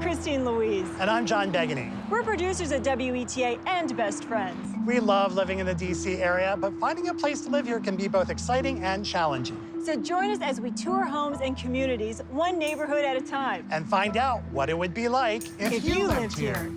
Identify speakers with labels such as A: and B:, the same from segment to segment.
A: Christine Louise.
B: And I'm John Begeny.
A: We're producers at WETA and best friends.
B: We love living in the DC area, but finding a place to live here can be both exciting and challenging.
A: So join us as we tour homes and communities, one neighborhood at a time.
B: And find out what it would be like if you lived here.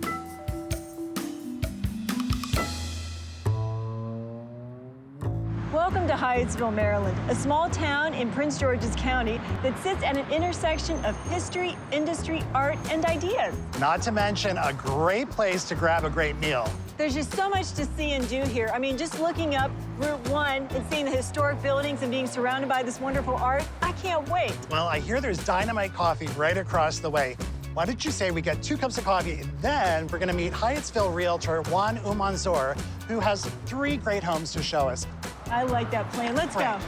A: Welcome to Hyattsville, Maryland, a small town in Prince George's County that sits at an intersection of history, industry, art, and ideas.
B: Not to mention a great place to grab a great meal.
A: There's just so much to see and do here. I mean, just looking up Route 1 and seeing the historic buildings and being surrounded by this wonderful art, I can't wait.
B: Well, I hear there's dynamite coffee right across the way. Why don't you say we get 2 cups of coffee, and then we're gonna meet Hyattsville realtor Juan Umanzor, who has 3 great homes to show us.
A: I like that plan. Let's go.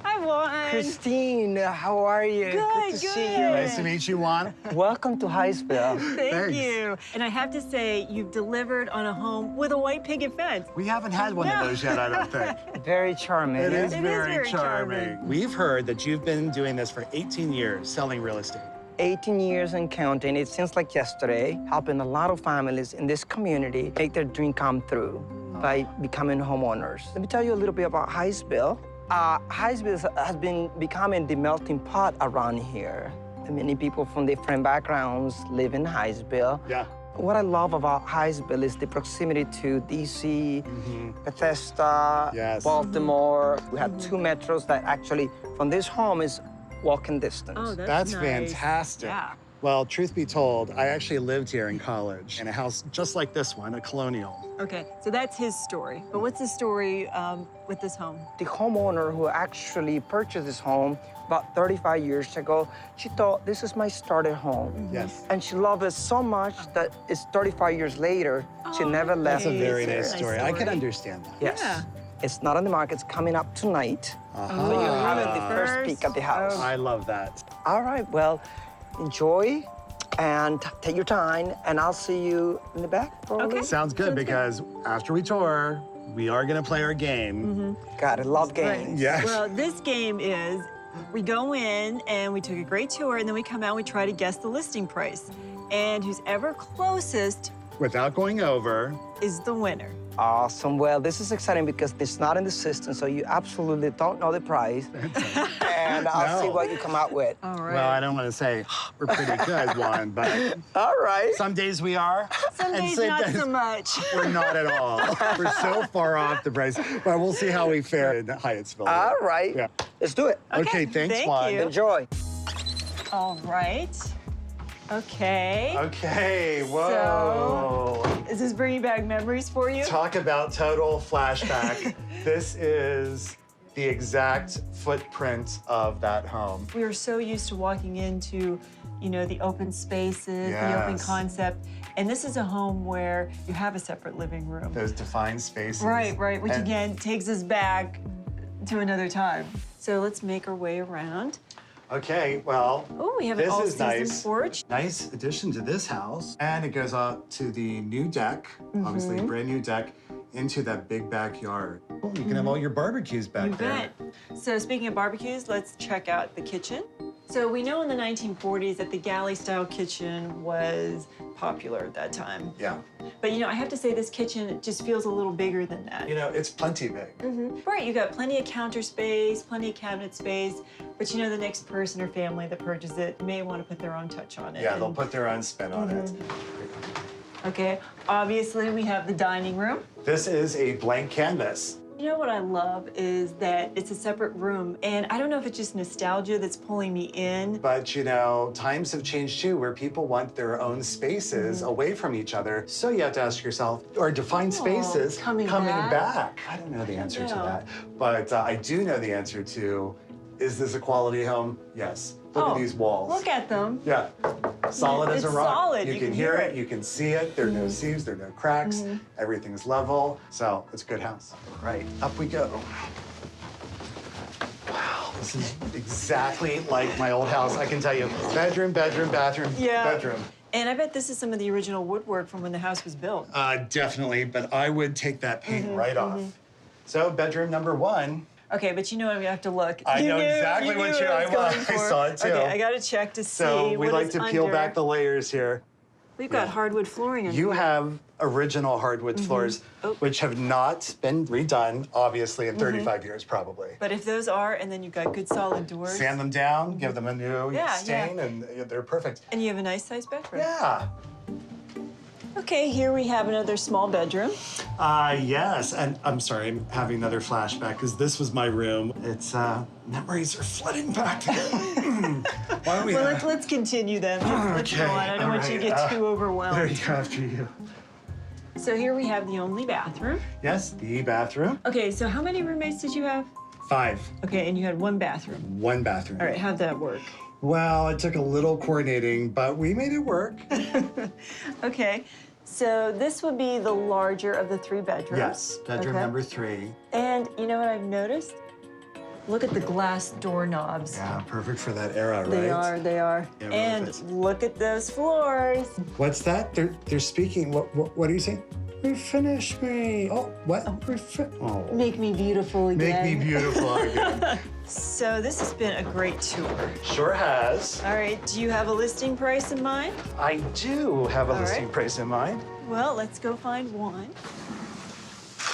A: Hi, Juan.
C: Christine, how are you?
A: Good,
C: to see
A: good.
C: you.
B: Nice to meet you, Juan.
C: Welcome to Hyattsville.
A: Thank
B: Thanks.
A: you. And I have to say, you've delivered on a home with a white picket fence.
B: We haven't had one of those yet, I don't think.
C: Very charming.
B: It is
A: It is
B: very
A: very
B: charming.
A: charming.
B: We've heard that you've been doing this for 18 years, selling real estate.
C: 18 years and counting. It seems like yesterday, helping a lot of families in this community make their dream come through by becoming homeowners. Let me tell you a little bit about Hyattsville. Hyattsville has been becoming the melting pot around here. Many people from different backgrounds live in Hyattsville.
B: Yeah.
C: What I love about Hyattsville is the proximity to DC, Bethesda,
B: Yes.
C: Baltimore. We have 2 metros that actually, from this home, is walking distance.
A: Oh,
B: That's
A: nice.
B: fantastic.
A: Yeah.
B: Well, truth be told, I actually lived here in college in a house just like this one, a colonial.
A: Okay, so that's his story. But what's the story with this home?
C: The homeowner who actually purchased this home about 35 years ago, she thought, this is my starter home.
B: Yes.
C: And she loved it so much that it's 35 years later, she
A: Oh,
C: never left.
B: That's a very
A: Amazing.
B: nice
A: Nice
B: story. I can
A: story.
B: understand that.
C: Yes.
A: Yeah.
C: It's not on the market. It's coming up tonight.
B: Uh-huh.
C: So you're having the
A: Ah.
C: first peek at the house.
B: I love that.
C: All right, well, enjoy and take your time, and I'll see you in the back, probably.
A: Okay.
B: Sounds good because after we tour, we are going to play our game.
C: Got it, love games.
B: Yes.
A: Well, this game is we go in and we took a great tour, and then we come out and we try to guess the listing price. And who's ever closest
B: Without going over.
A: is the winner.
C: Awesome. Well, this is exciting because it's not in the system, so you absolutely don't know the price. And I'll see
B: No.
C: what you come out with.
A: All right.
B: Well, I don't want to say we're pretty good, Juan, but
C: All right.
B: some days we are.
A: Some
B: and
A: days
B: some
A: not
B: days
A: so much.
B: we're not at all. We're so far off the price. But we'll see how we fare in Hyattsville.
C: All right.
B: Yeah.
C: Let's do it.
B: Okay, thanks,
A: thank
B: Juan.
A: you.
C: Enjoy.
A: All right. Okay.
B: Okay, whoa.
A: Is this bringing back memories for you?
B: Talk about total flashback. This is the exact footprint of that home.
A: We were so used to walking into, you know, the open spaces, the open
B: Yes.
A: concept. And this is a home where you have a separate living room.
B: Those defined spaces.
A: Right, right, which
B: And-
A: again takes us back to another time. So let's make our way around.
B: Okay, well,
A: Oh, we have an
B: this is
A: all-season
B: nice.
A: porch.
B: Nice addition to this house. And it goes out to the new deck, obviously
A: Mm-hmm.
B: a brand new deck, into that big backyard. Oh, you can have all your barbecues back
A: You
B: there.
A: bet. So speaking of barbecues, let's check out the kitchen. So we know in the 1940s that the galley-style kitchen was popular at that time.
B: Yeah.
A: But you know, I have to say this kitchen just feels a little bigger than that.
B: You know, it's plenty big.
A: Right, you got plenty of counter space, plenty of cabinet space, but you know the next person or family that purchases it may want to put their own touch on it.
B: Yeah, they'll
A: And-
B: put their own spin on it.
A: Okay, obviously we have the dining room.
B: This is a blank canvas.
A: You know what I love is that it's a separate room, and I don't know if it's just nostalgia that's pulling me in.
B: But you know, times have changed too, where people want their own spaces away from each other. So you have to ask yourself, are defined spaces
A: coming back?
B: back? I don't know the answer to
A: know.
B: that, but I do know the answer to, is this a quality home? Yes. Look at these walls.
A: Look at them.
B: Yeah, solid as a
A: It's
B: rock.
A: solid.
B: You can hear it, you can see it. There are no seams, there are no cracks. Everything's level. So it's a good house. Right, up we go. Wow, this is exactly like my old house. I can tell you, bedroom, bedroom, bathroom,
A: Yeah.
B: bedroom.
A: And I bet this is some of the original woodwork from when the house was built.
B: Definitely, but I would take that paint right off. So bedroom number 1.
A: Okay, but you know we have to look.
B: I know
A: knew-
B: exactly
A: you
B: what
A: knew
B: you.
A: I was going for.
B: I saw it too.
A: Okay, I gotta check to see.
B: So we
A: what
B: like
A: is
B: to peel
A: under.
B: back the layers here.
A: We've got hardwood flooring under
B: You
A: here.
B: have original hardwood floors,
A: Oh.
B: which have not been redone, obviously, in 35 years, probably.
A: But if those are, and then you've got good solid doors.
B: Sand them down, give them a new
A: Yeah,
B: stain, and they're perfect.
A: And you have a nice sized bedroom.
B: Yeah.
A: Okay, here we have another small bedroom.
B: Yes, and I'm sorry, I'm having another flashback because this was my room. It's memories are flooding back. Why don't we?
A: Well, let's continue then. Let's go on. I don't want you to get too
B: There
A: overwhelmed.
B: you go, after you.
A: So here we have the only bathroom.
B: Yes, the bathroom.
A: Okay, so how many roommates did you have?
B: 5.
A: Okay, and you had one bathroom.
B: 1 bathroom.
A: All right, how'd that work?
B: Well, it took a little coordinating, but we made it work.
A: Okay, so this would be the larger of the 3 bedrooms.
B: Yes, bedroom
A: Okay.
B: number 3.
A: And you know what I've noticed? Look at the glass doorknobs.
B: Yeah, perfect for that era, right?
A: They are, they are.
B: Yeah, really
A: And
B: fits.
A: look at those floors.
B: What's that? They're speaking. What are you saying? Refinish me. Oh, what? Oh.
A: Make me beautiful again.
B: Make me beautiful again.
A: So this has been a great tour.
B: Sure has.
A: All right, do you have a listing price in mind?
B: I do have a
A: All
B: listing
A: right.
B: price in mind.
A: Well, let's go find one.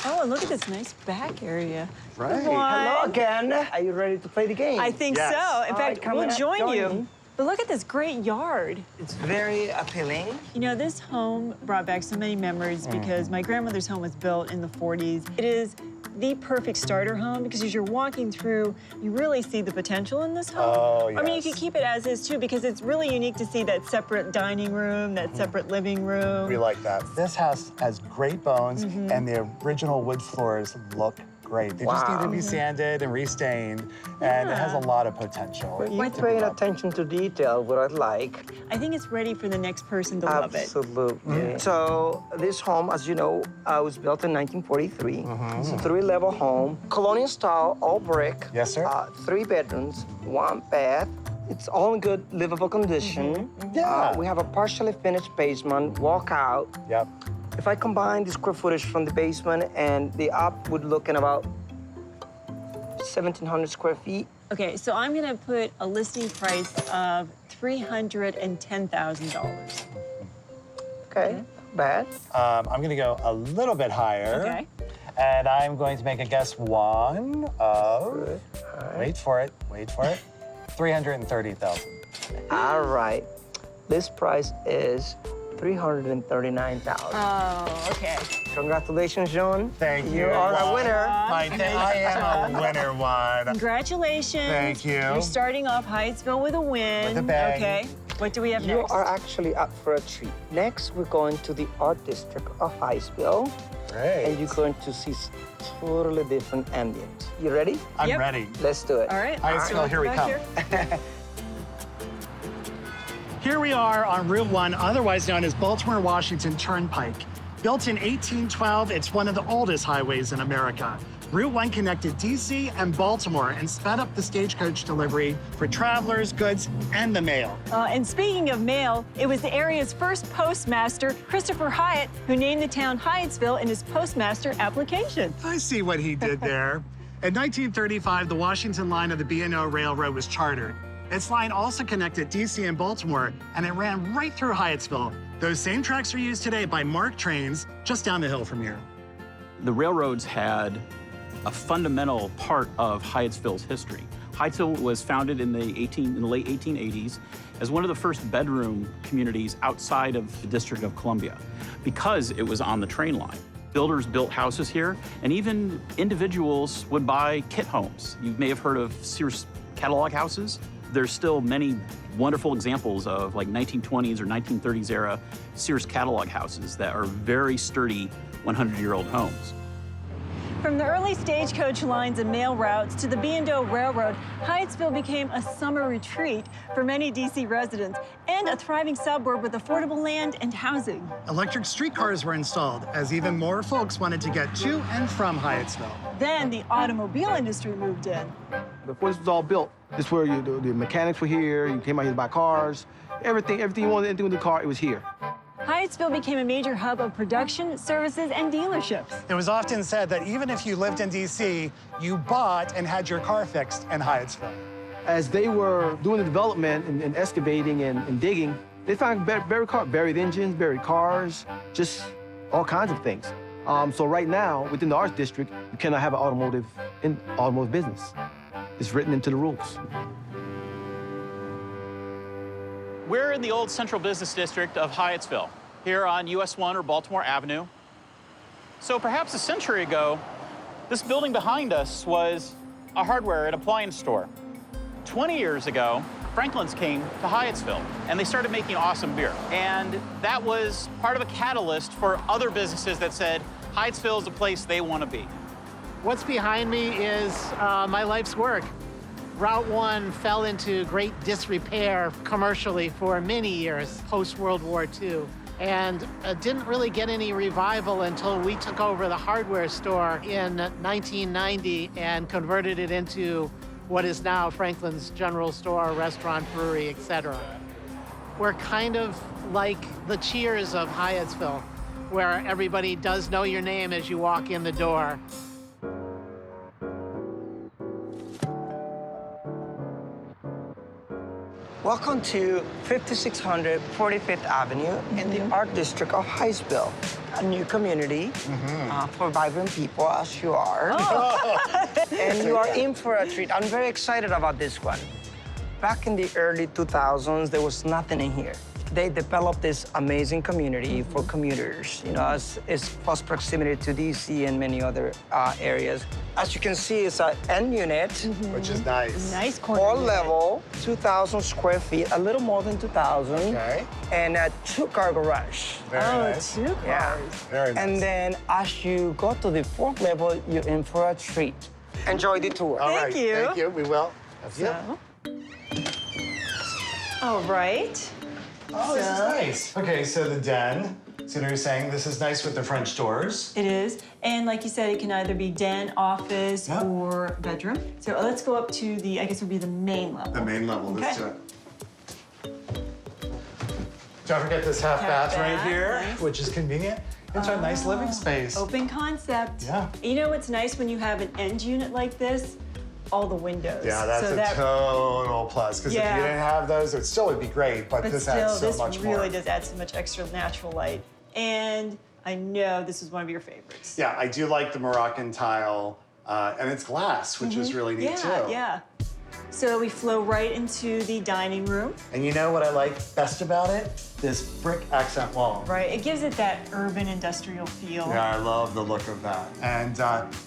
A: Oh, and look at this nice back area.
B: Right.
C: Hello
A: One.
C: again. Are you ready to play the game?
A: I think
B: Yes.
A: so. In
C: All
A: fact,
C: right, come
A: we'll
C: on,
A: join
C: join
A: you.
C: me.
A: But look at this great yard.
C: It's very appealing.
A: You know, this home brought back so many memories because my grandmother's home was built in the 40s. It is the perfect starter home because as you're walking through, you really see the potential in this home.
B: Oh,
A: I mean, you
B: yes.
A: could keep it as is too because it's really unique to see that separate dining room, that separate living room.
B: We like that. This house has great bones, and the original wood floors look great. They just need to be sanded and restained, and it has a lot of potential.
C: You're paying attention to detail, what I like.
A: I think it's ready for the next person to love it.
C: Absolutely. So this home, as you know, was built in 1943. It's a 3-level home, colonial style, all brick.
B: Yes, sir.
C: 3 bedrooms, 1 bath. It's all in good livable condition.
B: Yeah.
C: We have a partially finished basement, walkout.
B: Yep.
C: If I combine the square footage from the basement and the up would look in about 1,700 square feet.
A: Okay, so I'm gonna put a listing price of $310,000.
C: Okay, bad.
B: I'm gonna go a little bit higher.
A: Okay.
B: And I'm going to make a guess one of,
C: Good. All right.
B: wait for it, 330,000.
C: All right. This price is $339,000.
A: Oh, okay.
C: Congratulations, John.
B: Thank you.
C: You are a winner.
B: I am a winner, Juan.
A: Congratulations.
B: Thank you.
A: You're starting off Hyattsville with a win.
B: With a bang.
A: Okay. What do we have
C: You
A: next?
C: are actually up for a treat. Next, we're going to the art district of Hyattsville,
B: Great.
C: and you're going to see totally different ambient. You ready?
B: I'm
A: Yep.
B: ready.
C: Let's do it.
A: All right.
B: Hyattsville,
A: So
B: here we
A: back
B: come.
A: here.
B: Here we are on Route 1, otherwise known as Baltimore Washington Turnpike. Built in 1812, it's one of the oldest highways in America. Route 1 connected D.C. and Baltimore and sped up the stagecoach delivery for travelers, goods, and the mail.
A: And speaking of mail, it was the area's first postmaster, Christopher Hyatt, who named the town Hyattsville in his postmaster application.
B: I see what he did there. In 1935, the Washington line of the B&O Railroad was chartered. Its line also connected D.C. and Baltimore, and it ran right through Hyattsville. Those same tracks are used today by MARC trains just down the hill from here.
D: The railroads had a fundamental part of Hyattsville's history. Hyattsville was founded in the late 1880s as one of the first bedroom communities outside of the District of Columbia because it was on the train line. Builders built houses here, and even individuals would buy kit homes. You may have heard of Sears catalog houses. There's still many wonderful examples of like 1920s or 1930s era Sears catalog houses that are very sturdy 100-year-old homes.
A: From the early stagecoach lines and mail routes to the B&O Railroad, Hyattsville became a summer retreat for many D.C. residents and a thriving suburb with affordable land and housing.
B: Electric streetcars were installed as even more folks wanted to get to and from Hyattsville.
A: Then the automobile industry moved in.
E: Before this was all built, this is where the mechanics were here. You came out here to buy cars. Everything you wanted anything with the car, it was here.
A: Hyattsville Hyattsville became a major hub of production, services, and dealerships.
B: It was often said that even if you lived in D.C., you bought and had your car fixed in Hyattsville.
E: As they were doing the development and excavating and digging, they found buried engines, buried cars, just all kinds of things. So right now, within the Arts District, you cannot have an automotive business. It's written into the rules.
D: We're in the old Central Business District of Hyattsville, here on US 1 or Baltimore Avenue. So perhaps a century ago, this building behind us was a hardware and appliance store. 20 years ago, Franklin's came to Hyattsville, and they started making awesome beer. And that was part of a catalyst for other businesses that said, Hyattsville is a place they want to be.
F: What's behind me is my life's work. Route 1 fell into great disrepair commercially for many years post-World War II, and didn't really get any revival until we took over the hardware store in 1990 and converted it into what is now Franklin's General Store, restaurant, brewery, etc. We're kind of like the Cheers of Hyattsville, where everybody does know your name as you walk in the door.
C: Welcome to 5600 45th Avenue in the Art District of Hyattsville, a new community for vibrant people as you are. And you are in for a treat. I'm very excited about this one. Back in the early 2000s, there was nothing in here. They developed this amazing community for commuters, you know, as it's close proximity to DC and many other areas. As you can see, it's an end unit.
B: Which is nice.
A: Nice corner.
C: 4-level, 2,000 square feet, a little more than 2,000.
B: Okay.
C: And a 2-car garage.
B: Very nice.
A: 2 cars.
C: Yeah.
B: Very nice.
C: And then as you go to the 4th level, you're in for a treat. Enjoy the tour.
B: All
A: Thank
B: right.
A: you.
B: Thank you. We will.
A: So. All right.
B: Oh, this is nice. Okay, so the den. So you're saying this is nice with the French doors.
A: It is. And like you said, it can either be den, office,
B: Yep.
A: or bedroom. So let's go up to the, I guess it would be the main level.
B: The main level. Let's do
A: Okay.
B: it. Don't forget this half bath right
A: bath,
B: here,
A: nice.
B: which is convenient. It's our nice living space.
A: Open concept.
B: Yeah.
A: You know what's nice when you have an end unit like this? All the windows.
B: Yeah, that's
A: so
B: a total plus. Because if
A: Yeah.
B: you didn't have those, it still would be great, but this
A: still,
B: adds so
A: this
B: much more.
A: really does add so much extra natural light. And I know this is one of your favorites.
B: Yeah, I do like the Moroccan tile, and it's glass, which is really neat too.
A: Yeah. So we flow right into the dining room,
B: And you know what I like best about it? This brick accent wall.
A: right? It gives it that urban industrial feel.
B: Yeah, I love the look of that. And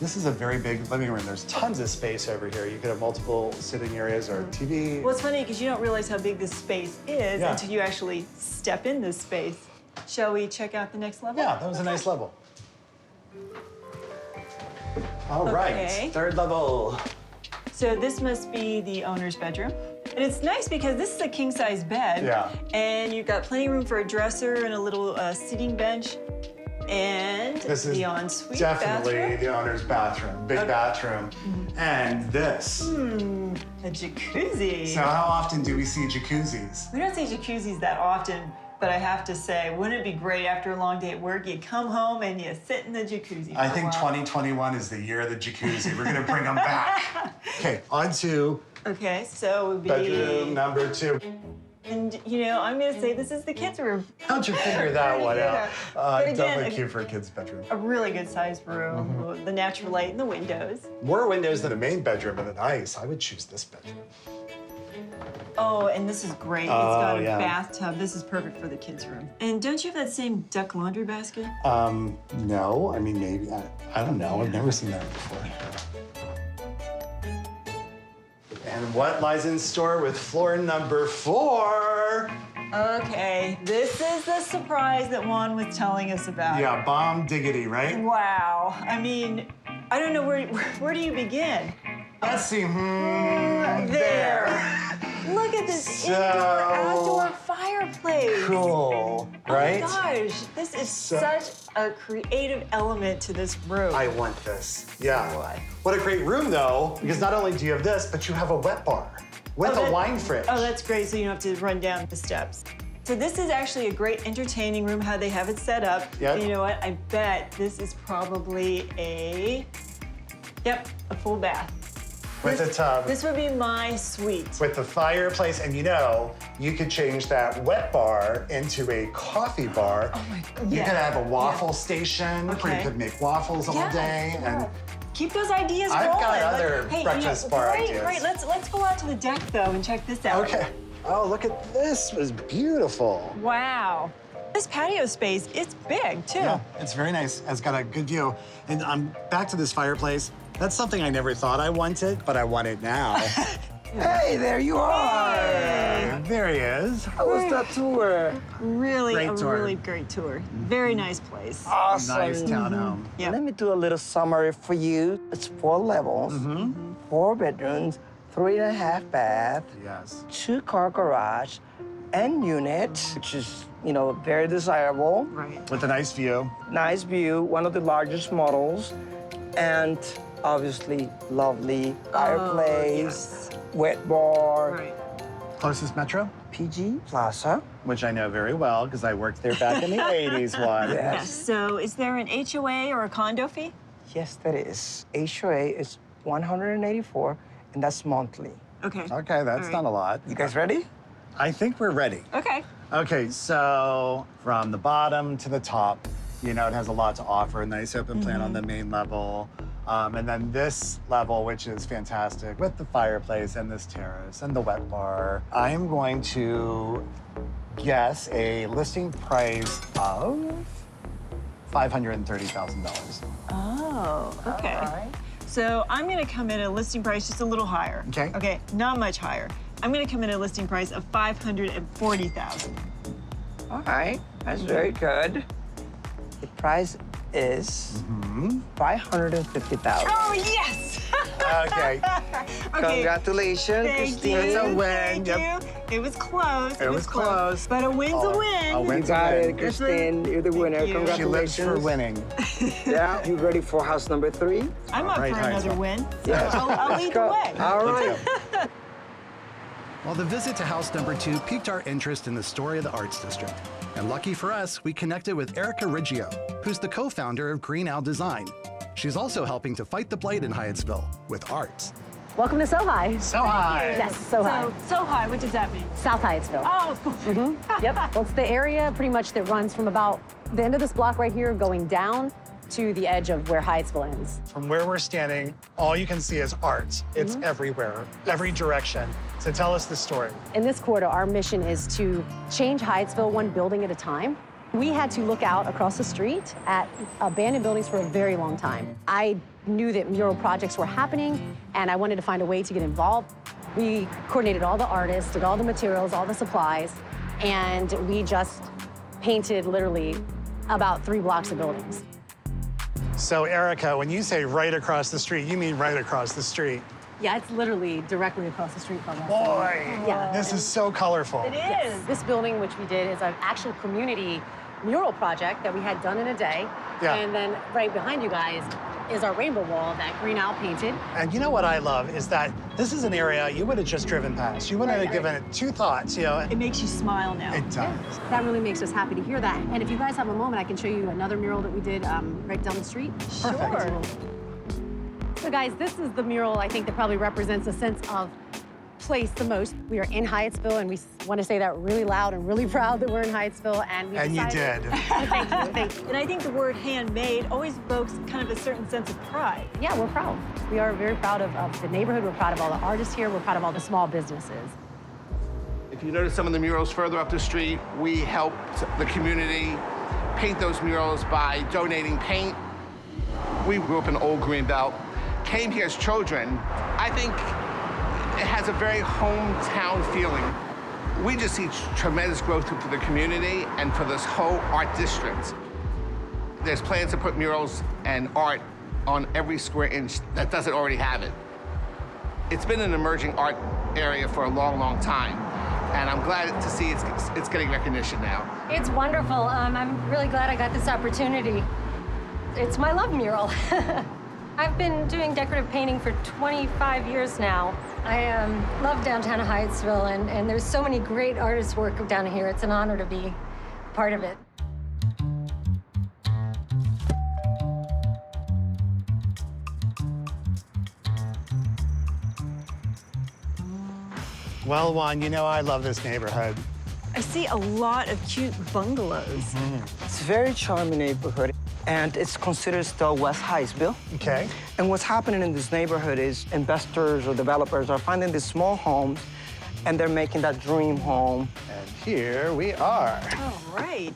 B: this is a very big living room. There's tons of space over here. You could have multiple sitting areas or TV.
A: Well, it's funny because you don't realize how big this space is
B: Yeah.
A: until you actually step in this space. Shall we check out the next level?
B: Yeah, that was a nice level. All right,
A: Okay.
B: 3rd level.
A: So this must be the owner's bedroom. And it's nice because this is a king-size bed.
B: Yeah.
A: And you've got plenty of room for a dresser and a little sitting bench. And
B: This is
A: the ensuite
B: definitely
A: bathroom.
B: the owner's bathroom, big bathroom. And this.
A: A jacuzzi.
B: So how often do we see jacuzzis?
A: We don't see jacuzzis that often, but I have to say, wouldn't it be great after a long day at work, you come home and you sit in the jacuzzi for
B: I
A: a
B: think
A: while.
B: 2021 is the year of the jacuzzi. We're gonna bring them back. Okay, on to
A: Okay, so it would be...
B: bedroom number 2.
A: And, you know, I'm gonna say this is the kids' room.
B: How'd you figure that one out?
A: But again,
B: Definitely cute for a kid's bedroom.
A: a really good sized room, the natural light in the windows.
B: More windows than a main bedroom, but nice. I would choose this bedroom.
A: Oh, and this is great. It's
B: Oh,
A: got a
B: yeah.
A: bathtub. This is perfect for the kids' room. And don't you have that same duck laundry basket?
B: No, I mean, maybe, I don't know. I've never seen that before. And what lies in store with floor number 4?
A: Okay, this is the surprise that Juan was telling us about.
B: Yeah, bomb diggity, right?
A: Wow. I mean, I don't know where do you begin?
B: Let's see.
A: There. Look at this
B: So
A: indoor-outdoor fireplace.
B: Cool, right?
A: Oh my gosh, this is such a creative element to this room.
B: I want this. Yeah. What a great room, though, because not only do you have this, but you have a wet bar with a wine fridge.
A: Oh, that's great, so you don't have to run down the steps. So this is actually a great entertaining room, how they have it set up.
B: Yep.
A: And you know what? I bet this is probably a full bath.
B: With the tub.
A: This would be my suite.
B: With the fireplace, and you know, you could change that wet bar into a coffee bar.
A: Oh my God.
B: You
A: Yeah.
B: could have a waffle station where
A: Okay.
B: you could make waffles all day. And
A: keep those ideas
B: I've
A: rolling.
B: got other
A: Hey,
B: breakfast bar
A: great,
B: ideas.
A: Great. Let's go out to the deck though and check this out.
B: Okay. Oh, look at this. It was beautiful.
A: Wow. This patio space, it's big too.
B: Yeah, it's very nice. It's got a good view. And I'm back to this fireplace. That's something I never thought I wanted, but I want it now.
C: Hey, there you are.
B: There he is.
C: How was that tour?
A: Really,
B: Great
A: a
B: tour.
A: really great tour. Very nice place.
C: Awesome.
B: Nice townhome.
A: Yeah.
C: Let me do a little summary for you. It's 4 levels, 4 bedrooms, 3.5 bath,
B: Yes.
C: 2-car garage, and unit, which is, you know, very desirable.
A: Right.
B: With a nice view.
C: Nice view, one of the largest models, and obviously lovely fireplace, wet bar,
A: Right.
B: Closest metro,
C: PG Plaza.
B: which I know very well because I worked there back in the 80s once.
C: Yes.
A: So is there an HOA or a condo fee?
C: Yes, there is. HOA is $184, and that's monthly.
A: Okay.
B: Okay, that's
A: All right.
B: not a lot.
C: You guys ready?
B: I think we're ready.
A: Okay.
B: Okay, so from the bottom to the top, you know, it has a lot to offer. Nice open plan on the main level. And then this level, which is fantastic, with the fireplace and this terrace and the wet bar. I am going to guess a listing price of $530,000.
A: Oh, okay. So I'm gonna come in at a listing price just a little higher.
B: Okay.
A: Okay, not much higher. I'm gonna come in at a listing price of $540,000.
C: All right, that's very good. The price is $550,000.
A: Oh, yes!
B: Okay,
A: Okay.
C: Congratulations,
A: Thank
C: Christine.
A: you.
B: It's a win.
A: Thank
B: Yep.
A: you. It was close.
B: It was close.
A: But a win's a win.
B: a
C: You
B: win's
C: got
B: a
C: it,
B: win.
C: Christine. You're the winner.
A: you.
B: She lives
C: Congratulations.
B: for winning.
C: Yeah, you ready for house number 3?
A: I'm up
B: Right,
A: for another
B: Hyattsville.
A: win.
C: Yes.
A: I'll lead the
C: Go.
A: way.
C: All right.
B: Well, the visit to house number 2 piqued our interest in the story of the Arts District. And lucky for us, we connected with Erica Riggio, who's the co-founder of Green Owl Design. She's also helping to fight the blight in Hyattsville with arts.
G: Welcome to SoHy.
B: So high.
G: Yes, SoHy.
A: So high, what does that mean?
G: South Hyattsville.
A: Oh, cool.
G: Yep. Well, it's the area pretty much that runs from about the end of this block right here going down to the edge of where Hyattsville ends.
B: From where we're standing, all you can see is art. It's everywhere, every direction. So tell us the story.
G: In this quarter, our mission is to change Hyattsville one building at a time. We had to look out across the street at abandoned buildings for a very long time. I knew that mural projects were happening, and I wanted to find a way to get involved. We coordinated all the artists, did all the materials, all the supplies, and we just painted literally about 3 blocks of buildings.
B: So Erica, when you say right across the street, you mean right across the street.
G: Yeah, it's literally directly across the street from us.
B: Boy,
G: Yeah.
B: this is so colorful.
A: It is.
G: This building, which we did, is an actual community mural project that we had done in a day.
B: Yeah.
G: And then right behind you guys is our rainbow wall that Green Owl painted.
B: And you know what I love is that this is an area you would have just driven past. You wouldn't have given it 2 thoughts, you know.
A: It makes you smile now.
B: It does.
G: That really makes us happy to hear that. And if you guys have a moment, I can show you another mural that we did right down the street.
A: Sure.
G: So guys, this is the mural I think that probably represents a sense of place the most. We are in Hyattsville, and we want to say that really loud and really proud that we're in Hyattsville. And we
B: And you
G: decided-
B: did.
G: Thank you, thank you.
A: And I think the word handmade always evokes kind of a certain sense of pride.
G: Yeah, we're proud. We are very proud of the neighborhood. We're proud of all the artists here. We're proud of all the small businesses.
H: If you notice some of the murals further up the street, we helped the community paint those murals by donating paint. We grew up in Old Greenbelt, came here as children. I think it has a very hometown feeling. We just see tremendous growth for the community and for this whole art district. There's plans to put murals and art on every square inch that doesn't already have it. It's been an emerging art area for a long, long time, and I'm glad to see it's getting recognition now.
I: It's wonderful. I'm really glad I got this opportunity. It's my love mural. I've been doing decorative painting for 25 years now, I love downtown Hyattsville, and there's so many great artists' work down here. It's an honor to be part of it.
B: Well, Juan, you know I love this neighborhood.
A: I see a lot of cute bungalows.
C: It's a very charming neighborhood, and it's considered still West Hyattsville.
B: Okay.
C: And what's happening in this neighborhood is investors or developers are finding these small homes, and they're making that dream home.
B: And here we are.
A: All right.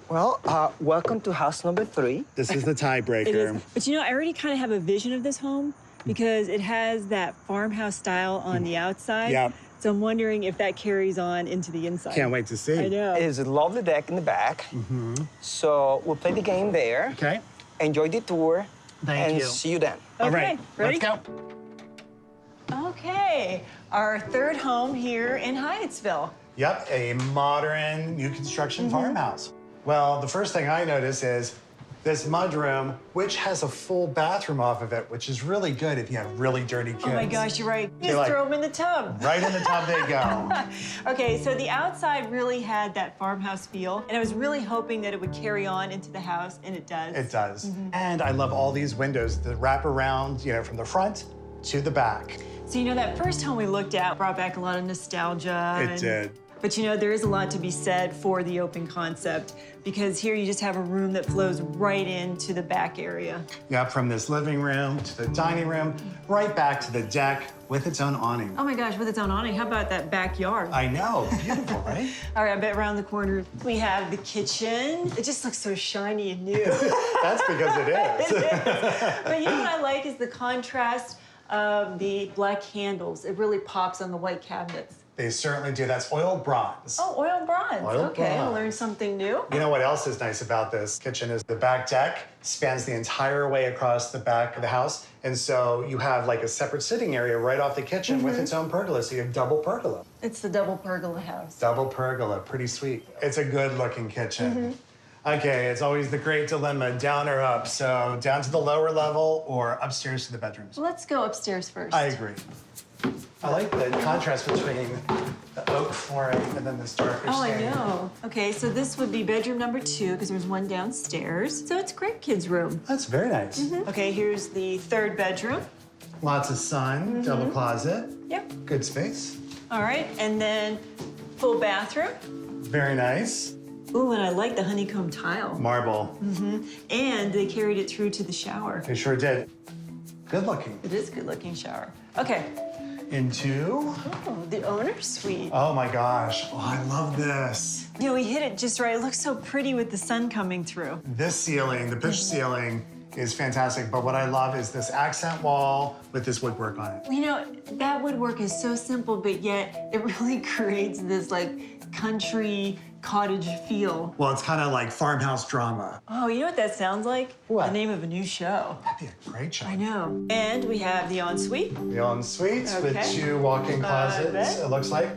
C: Well, welcome to house number 3.
B: This is the tiebreaker.
A: It is. But you know, I already kind of have a vision of this home because it has that farmhouse style on the outside.
B: Yep.
A: So I'm wondering if that carries on into the inside.
B: Can't wait to see.
A: I know.
C: It is a lovely deck in the back. So we'll play the game there.
B: Okay.
C: Enjoy the tour.
B: Thank
C: and
B: you.
C: see you then.
A: Okay,
B: All right,
A: ready?
B: let's go.
A: Okay, our third home here in Hyattsville.
B: Yep, a modern, new construction farmhouse. Well, the first thing I notice is this mudroom, which has a full bathroom off of it, which is really good if you have really dirty kids.
A: Oh my gosh, you're right. Just
B: like-
A: throw them in the tub.
B: Right in the tub they go.
A: Okay, so the outside really had that farmhouse feel, and I was really hoping that it would carry on into the house, and it does.
B: It does. And I love all these windows that wrap around, you know, from the front to the back.
A: So you know, that first home we looked at brought back a lot of nostalgia.
B: It did.
A: But you know, there is a lot to be said for the open concept because here you just have a room that flows right into the back area.
B: Yeah, from this living room to the dining room, right back to the deck with its own awning.
A: Oh my gosh, with its own awning, how about that backyard?
B: I know, beautiful, right?
A: All right, I bet around the corner we have the kitchen. It just looks so shiny and new.
B: That's because it is.
A: It is. But you know what I like is the contrast of the black handles. It really pops on the white cabinets.
B: They certainly do. That's oil bronze.
A: Oh, oil bronze.
B: Oil
A: Okay, I
B: bronze.
A: learned something new.
B: You know what else is nice about this kitchen is the back deck spans the entire way across the back of the house. And so you have like a separate sitting area right off the kitchen with its own pergola. So you have double pergola.
A: It's the double pergola house.
B: Double pergola, pretty sweet. It's a good looking kitchen. Okay, it's always the great dilemma, down or up. So down to the lower level or upstairs to the bedrooms.
A: Let's go upstairs first.
B: I agree. I like the contrast between the oak flooring and then this darker
A: Oh, I
B: stain.
A: know. Okay, so this would be bedroom number 2 because there's one downstairs. So it's great kids' room.
B: That's very nice.
A: Okay, here's the third bedroom.
B: Lots of sun, double closet,
A: Yep.
B: good space.
A: All right, and then full bathroom.
B: Very nice.
A: Ooh, and I like the honeycomb tile.
B: Marble.
A: And they carried it through to the shower.
B: They sure did. Good looking.
A: It is a good-looking shower. Okay.
B: Into,
A: Oh, the owner's suite.
B: oh my gosh. Oh, I love this.
A: You know, we hit it just right. It looks so pretty with the sun coming through.
B: This ceiling, the pitch ceiling, is fantastic. But what I love is this accent wall with this woodwork on it.
A: You know, that woodwork is so simple, but yet it really creates this like country cottage feel.
B: Well, it's kind of like farmhouse drama.
A: Oh, you know what that sounds like?
B: What?
A: The name of a new show.
B: That'd be a great show.
A: I know. And we have the ensuite.
B: The ensuite with
A: Okay.
B: 2 walk-in closets,
A: bet.
B: it looks like.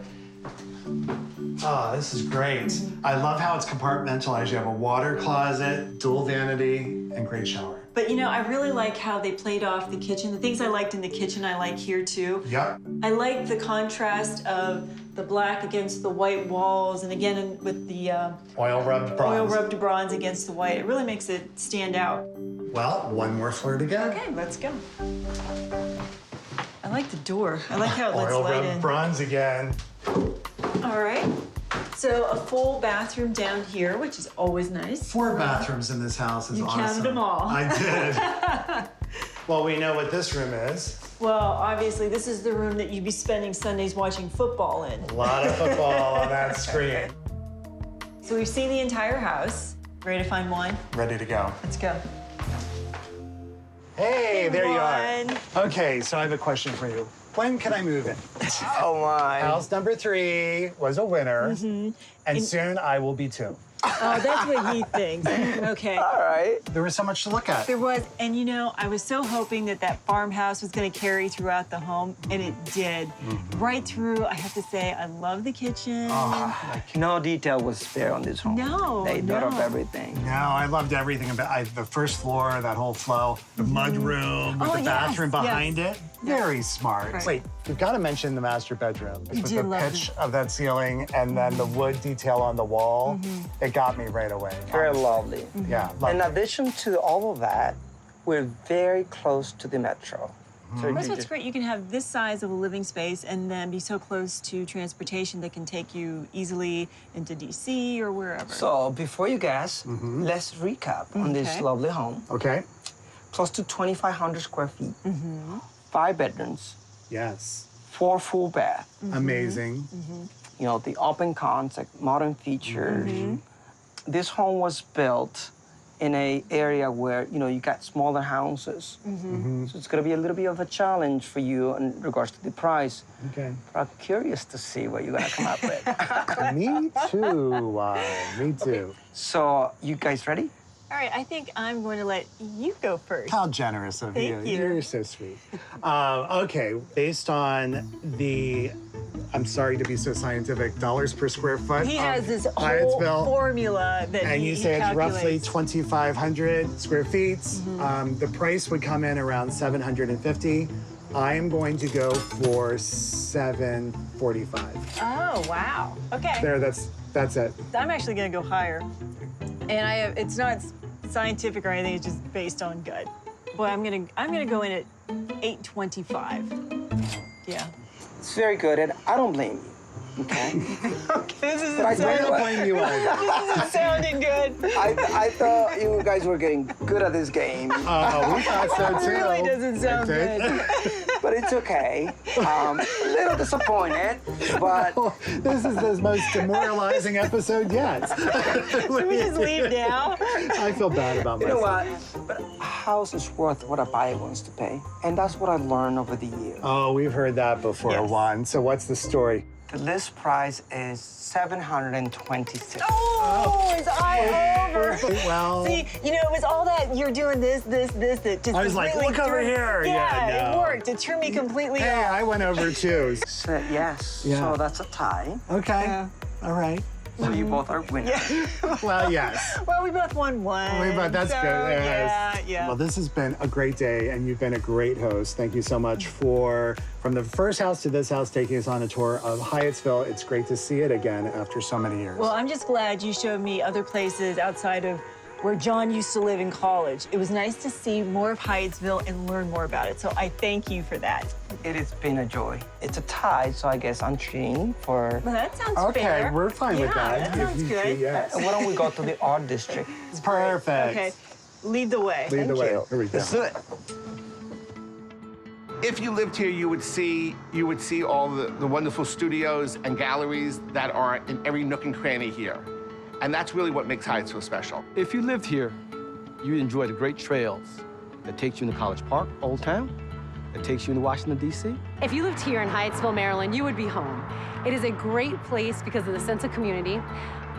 B: Oh, this is great. I love how it's compartmentalized. You have a water closet, dual vanity, and great shower.
A: But you know, I really like how they played off the kitchen. The things I liked in the kitchen, I like here too.
B: Yep.
A: I like the contrast of the black against the white walls, and again with the
B: Oil rubbed bronze.
A: oil rubbed bronze against the white. It really makes it stand out.
B: Well, one more floor to go.
A: Okay, let's go. I like the door. I like how it lets
B: Oil
A: light
B: rubbed
A: in.
B: bronze again.
A: All right. So a full bathroom down here, which is always nice.
B: 4 bathrooms in this house is
A: You
B: awesome.
A: counted them all.
B: I did. Well, we know what this room is.
A: Well, obviously, this is the room that you'd be spending Sundays watching football in.
B: A lot of football on that screen.
A: So we've seen the entire house. Ready to find wine?
B: Ready to go.
A: Let's go.
B: Hey, there you
A: Wine.
B: are. Okay, so I have a question for you. When can I move in?
C: Oh my.
B: House number 3 was a winner, and soon I will be too.
A: Oh, that's what he thinks. Okay.
C: All right.
B: There was so much to look at.
A: There was, and you know, I was so hoping that that farmhouse was going to carry throughout the home, and it did. Right through, I have to say, I love the kitchen.
C: No detail was spared on this home.
A: No,
C: They thought of
A: no.
C: everything.
B: No, I loved everything about the first floor, that whole flow, the mud room with
A: Oh,
B: the bathroom
A: yes,
B: behind it. Very smart.
A: Right.
B: Wait, we've got to mention the master bedroom. With
A: did
B: the
A: love
B: pitch of that ceiling and then the wood detail on the wall, it got me right away.
C: Very
B: honestly.
C: lovely.
B: Yeah,
C: In
B: lovely.
C: addition to all of that, we're very close to the metro. So
A: That's
C: you
A: what's
C: just-
A: great. You can have this size of a living space and then be so close to transportation that can take you easily into DC or wherever.
C: So before you guess, let's recap on this
A: Okay.
C: lovely home.
B: Okay.
C: Close to 2,500 square feet, 5 bedrooms,
B: Yes.
C: 4 full bath.
B: Amazing.
C: You know, the open concept, modern features. This home was built in an area where, you know, you got smaller houses. So it's gonna be a little bit of a challenge for you in regards to the price.
B: Okay.
C: But I'm curious to see what you're gonna come up with.
B: Me too. Me too.
C: So, you guys ready?
A: All right, I think I'm going to let you go first.
B: How generous of you.
A: Thank you.
B: You're so sweet. Okay, based on the, I'm sorry to be so scientific, dollars per square foot.
A: He
B: of
A: has this whole
B: Hyattsville,
A: formula that
B: and
A: he
B: you say it's roughly
A: calculates.
B: 2,500 square feet. The price would come in around 750. I am going to go for 745.
A: Oh, wow. Okay.
B: There, that's it.
A: I'm actually going to go higher. And it's not scientific or anything, it's just based on gut. Boy, I'm gonna go in at 825. Yeah.
C: It's very good, and I don't blame you, okay?
A: This isn't
C: But I
B: I don't
C: what?
B: blame you either.
A: this isn't sounding good.
C: I thought you guys were getting good at this game,
B: We thought so
A: It
B: too.
A: really doesn't sound
B: I think.
A: good.
C: but it's okay. A little disappointed, but
B: This is the most demoralizing episode yet.
A: Should we just leave now?
B: I feel bad about
C: you know
B: myself.
C: what? But a house is worth what a buyer wants to pay, and that's what I learned over the years.
B: Oh, we've heard that before,
C: Yes.
B: Juan. So what's the story?
C: The list price is $726.
A: Oh, it's eye over.
B: Well,
A: See, you know, it was all that you're doing this, that just
B: I was like,
A: completely
B: look over
A: threw-
B: here.
A: Yeah,
B: Yeah,
A: it
B: no.
A: worked. It threw me completely
B: hey,
A: off.
B: I went over too.
C: So, yes,
B: Yeah.
C: so that's a tie.
B: Okay.
A: Yeah.
B: All right.
C: So you both are winners.
B: Well, yes.
A: Well, we both won one.
B: But that's
A: so,
B: good.
A: Yeah, yeah.
B: Well, this has been a great day, and you've been a great host. Thank you so much for, from the first house to this house, taking us on a tour of Hyattsville. It's great to see it again after so many years.
A: Well, I'm just glad you showed me other places outside of where John used to live in college. It was nice to see more of Hyattsville and learn more about it. So I thank you for that.
C: It has been a joy. It's a tie, so I guess I'm treating for...
A: Well, that sounds
B: okay,
A: fair.
B: we're fine with that.
A: Yeah, that sounds
B: If you-
A: good.
B: Yes.
C: Why don't we go to the art district?
B: It's perfect.
A: Okay, lead the way.
B: Lead the
C: Thank
B: way.
C: you.
B: Here we go.
C: Let's do it.
H: If you lived here, you would see all the wonderful studios and galleries that are in every nook and cranny here. And that's really what makes Hyattsville special.
E: If you lived here, you'd enjoy the great trails that takes you into College Park, Old Town, that takes you into Washington, D.C.
G: If you lived here in Hyattsville, Maryland, you would be home. It is a great place because of the sense of community,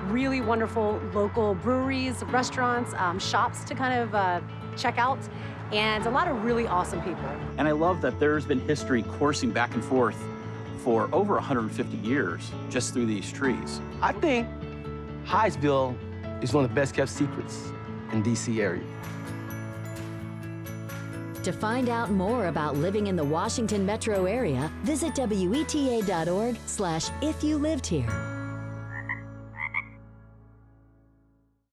G: really wonderful local breweries, restaurants, shops to kind of check out, and a lot of really awesome people.
D: And I love that there's been history coursing back and forth for over 150 years just through these trees.
E: I think Hyattsville is one of the best kept secrets in D.C. area.
J: To find out more about living in the Washington metro area, visit WETA.org/if you lived here.